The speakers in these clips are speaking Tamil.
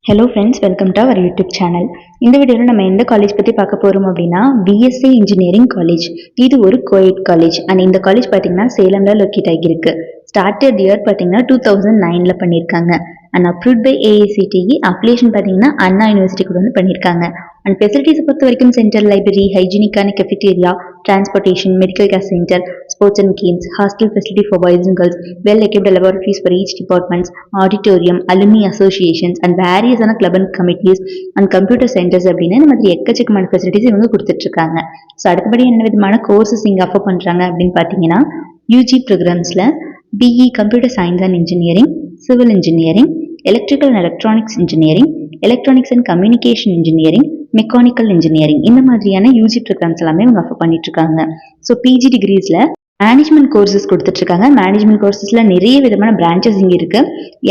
Hello friends, welcome to our YouTube channel. இந்த வீடியோவில் நம்ம எந்த காலேஜ் பற்றி பார்க்க போகிறோம் அப்படின்னா பிஎஸ்சி இன்ஜினியரிங் காலேஜ். இது ஒரு கோஎட் காலேஜ் அண்ட் இந்த காலேஜ் பார்த்தீங்கன்னா சேலமில் லொக்கேட் ஆகியிருக்கு. ஸ்டார்டட் இயர் பார்த்தீங்கன்னா 2009 பண்ணியிருக்காங்க. And approved by AICTE. Application பார்த்தீங்கன்னா அண்ணா யூனிவர்சிட்டி கூட வந்து பண்ணியிருக்காங்க. அண்ட் ஃபெசிலிட்டிஸ் பொறுத்த வரைக்கும் சென்ட்ரல் லைப்ரரி, ஹைஜீனிக்கான cafeteria, transportation, medical care centre, sports and games, hostel facility for boys and girls, well equipped laboratories for each departments, auditorium, alumni associations and various club and committees and computer centers அப்படின்னு இந்த மாதிரி எக்கச்சக்கமான ஃபெசிலிட்டிஸ் இவங்க கொடுத்துட்டு இருக்காங்க. ஸோ அடுத்தபடி என்ன விதமான கோர்சஸ் இங்கே ஆஃபர் பண்ணுறாங்க அப்படின்னு பார்த்தீங்கன்னா யூஜி ப்ரோக்ராம்ஸில் BE computer science and engineering, civil engineering, electrical and electronics engineering, electronics and communication engineering, mechanical engineering, இந்த மாதிரியான யூஜி ப்ரோக்ராம்ஸ் எல்லாமே இவங்க ஆஃபர் பண்ணிட்டு இருக்காங்க. ஸோ பிஜி டிகிரிஸில் மேனேஜ்மெண்ட் கோர்சஸ் கொடுத்துட்டு இருக்காங்க. மேனேஜ்மெண்ட் கோர்சஸ்ல நிறைய விதமான பிரான்ச்சஸ் இங்கே இருக்கு.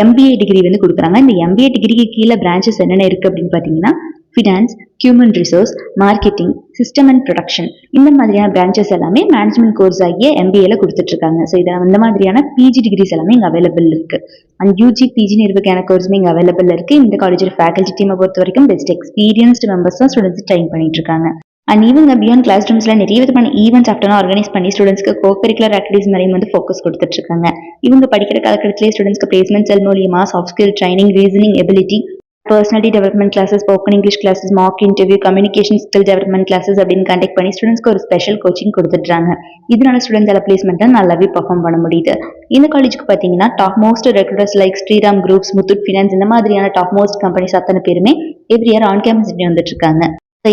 எம்பிஏ டிகிரி வந்து கொடுக்குறாங்க. இந்த எம்பிஏ டிகிரிக்கு கீழே பிரான்ச்சஸ் என்னென்ன இருக்கு அப்படின்னு பார்த்தீங்கன்னா finance, human resource, marketing, system and production, இந்த மாதிரியான பிரான்ச்சஸ் எல்லாமே மேனேஜ்மெண்ட் கோர்ஸ் ஆகிய எம்பிஏல கொடுத்துட்டு இருக்காங்க. ஸோ இதில் அந்த மாதிரியான பிஜி டிகிரிஸ் எல்லாமே இங்கே அவைலபிள் இருக்கு. அண்ட் யூஜி பிஜி இருவகையான கோர்ஸுமே இங்கே அவைலபிள் இருக்கு. இந்த காலேஜோட ஃபேக்கல்டி டீமை பொறுத்த வரைக்கும் பெஸ்ட் எக்ஸ்பீரியன்ஸ்டு மெம்பர்ஸ் தான் ஸ்டூடெண்ட்ஸ் ட்ரைன் பண்ணிட்டு இருக்காங்க. அண்ட் இவங்க பியாண்ட் கிளாஸ் ரூம்ஸ்ல நிறைய விதமான ஈவெண்ட்ஸ் ஆஃப்டர்னா ஆர்கனைஸ் பண்ணி ஸ்டூடெண்ட்ஸ்க்கு கோ கரிக்குலர் ஆக்டிவிட்டிஸ் மேலேயும் வந்து ஃபோக்கஸ் கொடுத்துட்டு இருக்காங்க. இவங்க படிக்கிற காலகட்டத்திலே ஸ்டூடெண்ட்ஸ்க்கு பிளேஸ்மெண்ட் செல் மூலியமா soft skill training, reasoning ability, personality development classes, spoken English classes, mark interview, communication skill development classes அப்படின்னு கண்டக்ட் பண்ணி ஸ்டூடெண்ட்ஸ்க்கு ஒரு ஸ்பெஷல் கோச்சிங் கொடுத்துட்றாங்க. இதனால ஸ்டூடெண்ட்ஸ் பிளேஸ்மெண்ட்டை நல்லாவே பர்ஃபார்ம் பண்ண முடியுது. இந்த காலேஜுக்கு பார்த்தீங்கன்னா top most recruiters like Shriram groups, Muthoot finance, இந்த மாதிரியான டாப் மோஸ்ட் கம்பெனிஸ் அத்தனை பேருமே எவ்ரி இயர் ஆன் கேம்பஸ் வந்துட்டு இருக்காங்க.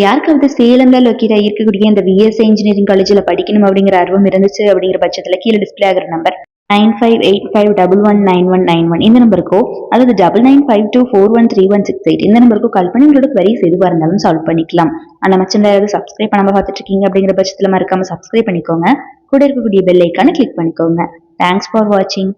யாருக்காவது சேலம்ல லொக்கேட் இருக்கக்கூடிய இந்த பிஎஸ்சி இன்ஜினியரிங் காலேஜில் படிக்கணும் அப்படிங்கிற ஆர்வம் இருந்துச்சு அப்படிங்கிற பட்சத்தில் கீழே டிஸ்பிளே ஆகிற நம்பர் 9585119191 இந்த நம்பருக்கோ அல்லது 9952413168 இந்த நம்பருக்கோ கால் பண்ணி உங்களோட குவரிஸ் எதுவாக இருந்தாலும் சால்வ் பண்ணிக்கலாம். ஆனால் மச்சம் ஏதாவது சப்ஸ்கிரைப் பண்ணாம பார்த்துட்டு இருக்கீங்க அப்படிங்கிற பட்சத்தில் மறக்காம சப்ஸ்கிரைப் பண்ணிக்கோங்க. கூட இருக்கக்கூடிய பெல் ஐக்கானை கிளிக் பண்ணிக்கோங்க. தேங்க்ஸ் ஃபார் வாட்சிங்.